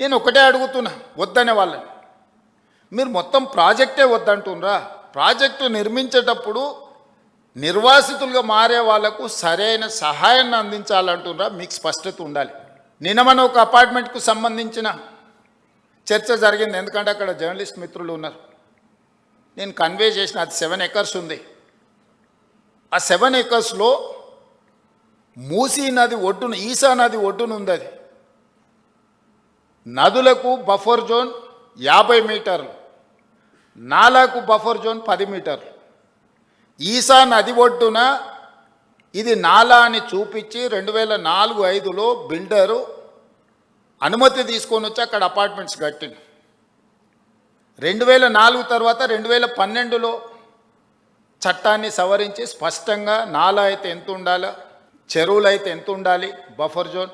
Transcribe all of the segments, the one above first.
నేను ఒకటే అడుగుతున్నా, వద్దనే వాళ్ళని మీరు మొత్తం ప్రాజెక్టే వద్దంటున్నారా? ప్రాజెక్టు నిర్మించేటప్పుడు నిర్వాసితులుగా మారే వాళ్లకు సరైన సహాయాన్ని అందించాలంటున్నారా? మీకు స్పష్టత ఉండాలి. నిన్న మన ఒక అపార్ట్మెంట్కు సంబంధించిన చర్చ జరిగింది, ఎందుకంటే అక్కడ జర్నలిస్ట్ మిత్రులు ఉన్నారు. నేను కన్వే చేసిన అది 7 acres ఉంది. ఆ 7 acresలో మూసీ నది ఒడ్డున, ఈసా నది ఒడ్డున ఉంది. అది నదులకు బఫర్ జోన్ 50 మీటర్లు, నాలాకు బఫర్ జోన్ 10 మీటర్లు. ఈసా నది ఒడ్డున ఇది నాలా అని చూపించి 2004-05లో బిల్డరు అనుమతి తీసుకొని వచ్చి అక్కడ అపార్ట్మెంట్స్ కట్టింది. 2004 తర్వాత 2012లో చట్టాన్ని సవరించి స్పష్టంగా నాలా అయితే ఎంత ఉండాలి, చెరువులు అయితే ఎంత ఉండాలి బఫర్ జోన్,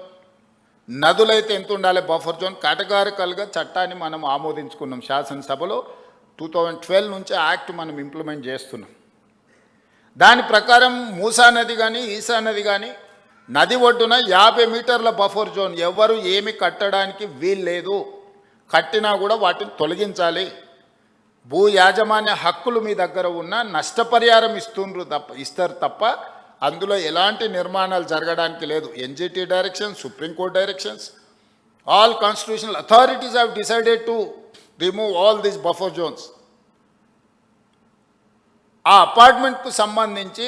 నదులైతే ఎంత ఉండాలి బఫర్ జోన్, కేటగారికల్గా చట్టాన్ని మనం ఆమోదించుకున్నాం శాసనసభలో. 2012 నుంచి యాక్ట్ మనం ఇంప్లిమెంట్ చేస్తున్నాం. దాని ప్రకారం మూసా నది కానీ ఈసా నది కానీ నది ఒడ్డున 50 మీటర్ల బఫర్ జోన్, ఎవరు ఏమి కట్టడానికి వీలు లేదు. కట్టినా కూడా వాటిని తొలగించాలి. భూ యాజమాన్య హక్కులు మీ దగ్గర ఉన్న నష్టపరిహారం ఇస్తారు తప్ప అందులో ఎలాంటి నిర్మాణాలు జరగడానికి లేదు. NGT direction, supreme court directions, all constitutional authorities have decided to remove all these buffer zones. ఆ అపార్ట్మెంట్కు సంబంధించి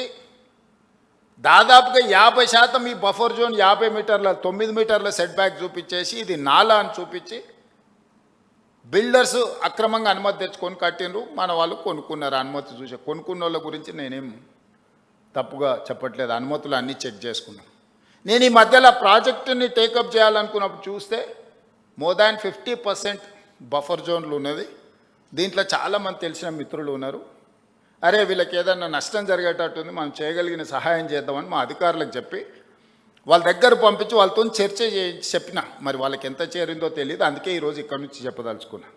దాదాపుగా 50% ఈ బఫర్ జోన్ 50 మీటర్ల 9 మీటర్ల సెట్ బ్యాక్ చూపించేసి ఇది నాలా అని చూపించి బిల్డర్స్ అక్రమంగా అనుమతి తెచ్చుకొని కట్టినరు. మన వాళ్ళు కొనుక్కున్నారు. అనుమతి చూసే కొనుక్కున్న వాళ్ళ గురించి నేనేం తప్పుగా చెప్పట్లేదు, అనుమతులు అన్నీ చెక్ చేసుకున్నాను. నేను ఈ మధ్యలో ప్రాజెక్టుని టేకప్ చేయాలనుకున్నప్పుడు చూస్తే మోర్ దాన్ 50% బఫర్ జోన్లు ఉన్నది. దీంట్లో చాలామంది తెలిసిన మిత్రులు ఉన్నారు. అరే వీళ్ళకి ఏదన్నా నష్టం జరిగేటట్టుంది, మనం చేయగలిగిన సహాయం చేద్దామని మా అధికారులకు చెప్పి వాళ్ళ దగ్గర పంపించి వాళ్ళతో చర్చ చెప్పిన. మరి వాళ్ళకి ఎంత చేరిందో తెలియదు, అందుకే ఈరోజు ఇక్కడ నుంచి చెప్పదలుచుకున్నా.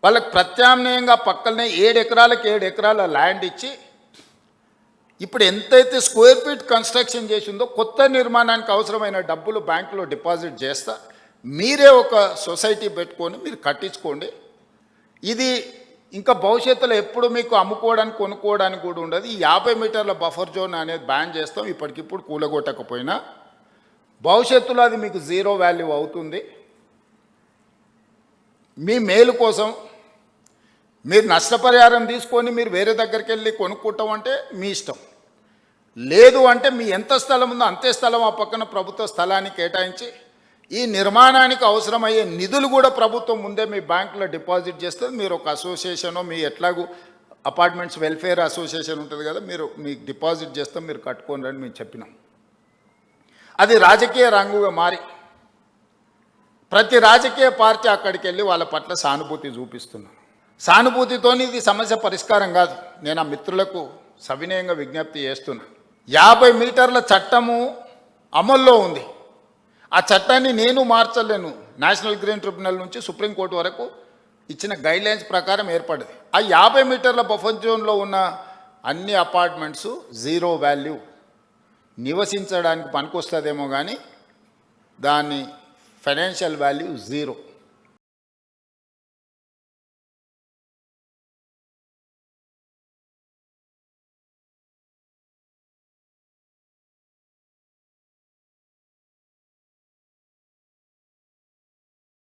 వాళ్ళకి ప్రత్యామ్నాయంగా పక్కనే 7 ఎకరాలకు 7 ఎకరాల ల్యాండ్ ఇచ్చి ఇప్పుడు ఎంతైతే స్క్వేర్ ఫీట్ కన్స్ట్రక్షన్ చేసిందో కొత్త నిర్మాణానికి అవసరమైన డబ్బులు బ్యాంకులో డిపాజిట్ చేస్తా, మీరే ఒక సొసైటీ పెట్టుకొని మీరు కట్టించుకోండి. ఇది ఇంకా భవిష్యత్తులో ఎప్పుడు మీకు అమ్ముకోవడానికి కొనుక్కోవడానికి కూడా ఉండదు. ఈ 50 మీటర్ల బఫర్ జోన్ అనేది బ్యాన్ చేస్తాం. ఇప్పటికిప్పుడు కూలగొట్టకపోయినా భవిష్యత్తులో అది మీకు 0 వాల్యూ అవుతుంది. మీ మేలు కోసం మీరు నష్టపరిహారం తీసుకొని మీరు వేరే దగ్గరికి వెళ్ళి కొనుక్కుంటాం అంటే మీ ఇష్టం. లేదు అంటే మీ ఎంత స్థలం ఉందో అంతే స్థలం ఆ పక్కన ప్రభుత్వ స్థలాన్ని కేటాయించి ఈ నిర్మాణానికి అవసరమయ్యే నిధులు కూడా ప్రభుత్వం ముందే మీ బ్యాంకులో డిపాజిట్ చేస్తుంది. మీరు ఒక అసోసియేషనో మీ ఎట్లాగూ అపార్ట్మెంట్స్ వెల్ఫేర్ అసోసియేషన్ ఉంటుంది కదా, మీరు మీకు డిపాజిట్ చేస్తాం, మీరు కట్టుకోండి అని మేము చెప్పినాం. అది రాజకీయ రంగుగా మారి ప్రతి రాజకీయ పార్టీ అక్కడికి వెళ్ళి వాళ్ళ పట్ల సానుభూతి చూపిస్తున్నారు. సానుభూతితో ఇది సమస్య పరిష్కారం కాదు. నేను ఆ మిత్రులకు సవినయంగా విజ్ఞప్తి చేస్తున్నా. 50 మీటర్ల చట్టము అమల్లో ఉంది. ఆ చట్టాన్ని నేను మార్చలేను. నేషనల్ గ్రీన్ ట్రిబ్యునల్ నుంచి సుప్రీంకోర్టు వరకు ఇచ్చిన గైడ్లైన్స్ ప్రకారం ఏర్పడింది. ఆ 50 మీటర్ల బఫర్ జోన్లో ఉన్న అన్ని అపార్ట్మెంట్స్ 0 వాల్యూ, నివసించడానికి పనికొస్తుందేమో కానీ దాని ఫైనాన్షియల్ వాల్యూ 0.